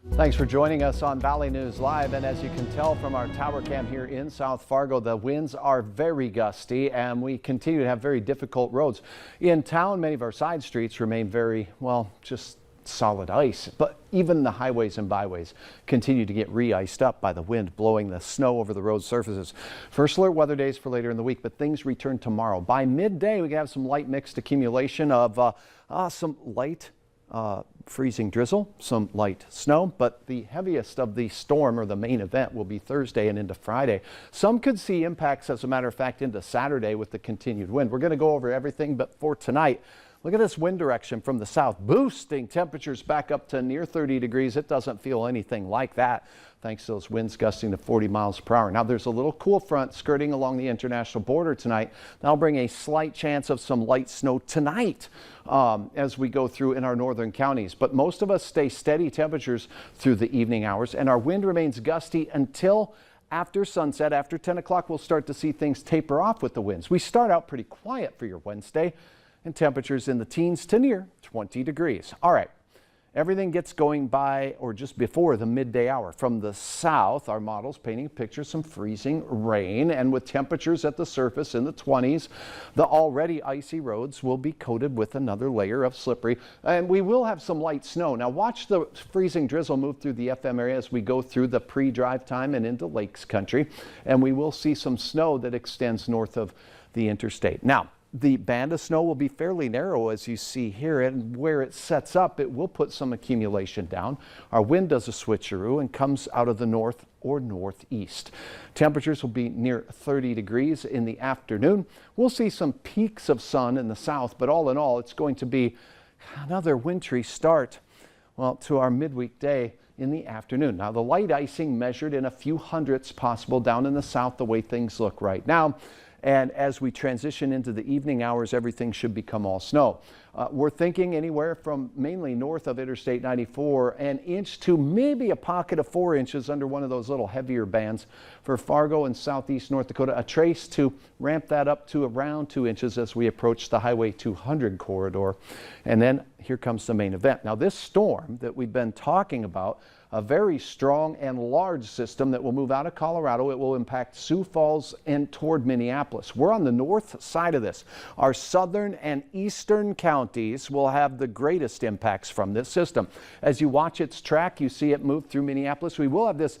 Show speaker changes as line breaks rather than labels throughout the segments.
Thanks for joining us on Valley News Live. And as you can tell from our tower cam here in South Fargo, the winds are very gusty and we continue to have very difficult roads. In town, many of our side streets remain very, well, just solid ice. But even the highways and byways continue to get re-iced up by the wind blowing the snow over the road surfaces. First alert weather days for later in the week, but things return tomorrow. By midday, we can have some light mixed accumulation of some light freezing drizzle, some light snow, but the heaviest of the storm or the main event will be Thursday and into Friday. Some could see impacts, as a matter of fact, into Saturday with the continued wind. We're going to go over everything, but for tonight, look at this wind direction from the south, boosting temperatures back up to near 30 degrees. It doesn't feel anything like that, thanks to those winds gusting to 40 miles per hour. Now, there's a little cool front skirting along the international border tonight. That'll bring a slight chance of some light snow tonight as we go through in our northern counties. But most of us stay steady temperatures through the evening hours, and our wind remains gusty until after sunset. After 10 o'clock, we'll start to see things taper off with the winds. We start out pretty quiet for your Wednesday, and temperatures in the teens to near 20 degrees. All right, everything gets going by or just before the midday hour. From the south, our models painting a picture of some freezing rain, and with temperatures at the surface in the 20s, the already icy roads will be coated with another layer of slippery, and we will have some light snow. Now watch the freezing drizzle move through the FM area as we go through the pre-drive time and into Lakes Country, and we will see some snow that extends north of the interstate. Now, the band of snow will be fairly narrow, as you see here, and where it sets up, it will put some accumulation down. Our wind does a switcheroo and comes out of the north or northeast. Temperatures will be near 30 degrees in the afternoon. We'll see some peaks of sun in the south, but all in all, it's going to be another wintry start, well, to our midweek day in the afternoon. Now, the light icing measured in a few hundredths possible down in the south, the way things look right now. And as we transition into the evening hours, everything should become all snow. We're thinking anywhere from mainly north of Interstate 94, an inch to maybe a pocket of 4 inches under one of those little heavier bands for Fargo and southeast North Dakota. A trace to ramp that up to around 2 inches as we approach the Highway 200 corridor. And then here comes the main event. Now, this storm that we've been talking about, a very strong and large system that will move out of Colorado. It will impact Sioux Falls and toward Minneapolis. We're on the north side of this. Our southern and eastern counties will have the greatest impacts from this system. As you watch its track, you see it move through Minneapolis. We will have this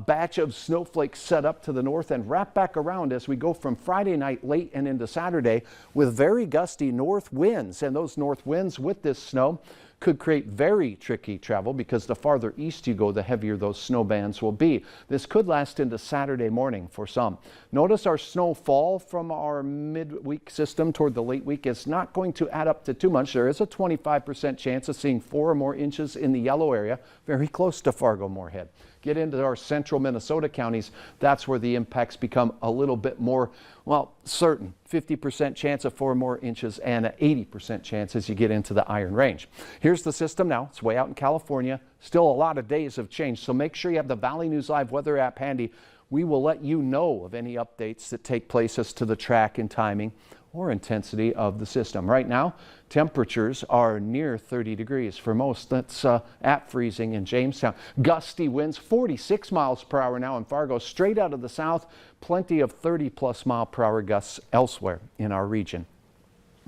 batch of snowflakes set up to the north and wrap back around as we go from Friday night late and into Saturday with very gusty north winds. And those north winds with this snow could create very tricky travel because the farther east you go, the heavier those snow bands will be. This could last into Saturday morning for some. Notice our snowfall from our midweek system toward the late week is not going to add up to too much. There is a 25% chance of seeing 4 or more inches in the yellow area, very close to Fargo-Moorhead. Get into our central Minnesota counties, that's where the impacts become a little bit more, well, certain. 50% chance of 4 more inches and an 80% chance as you get into the Iron Range. Here's the system now. It's way out in California. Still a lot of days of change, so make sure you have the Valley News Live weather app handy. We will let you know of any updates that take place as to the track and timing or intensity of the system. Right now, temperatures are near 30 degrees for most. That's at freezing in Jamestown. Gusty winds, 46 miles per hour now in Fargo, straight out of the south. Plenty of 30+ mile per hour gusts elsewhere in our region.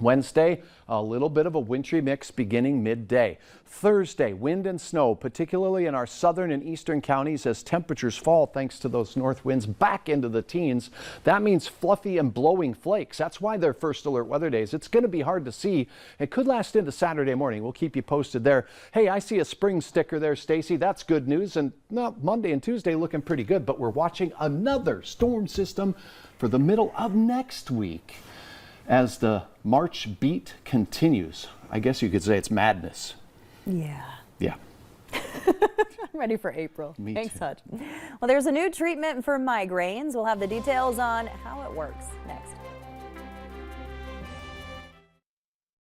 Wednesday, a little bit of a wintry mix beginning midday. Thursday, wind and snow, particularly in our southern and eastern counties as temperatures fall thanks to those north winds back into the teens. That means fluffy and blowing flakes. That's why they're first alert weather days. It's going to be hard to see. It could last into Saturday morning. We'll keep you posted there. Hey, I see a spring sticker there, Stacy. That's good news. And Monday and Tuesday looking pretty good, but we're watching another storm system for the middle of next week. As the March beat continues, I guess you could say it's madness.
Yeah.
Yeah.
I'm ready for April.
Me
Thanks,
too.
Hutch. Well, there's a new treatment for migraines. We'll have the details on how it works next.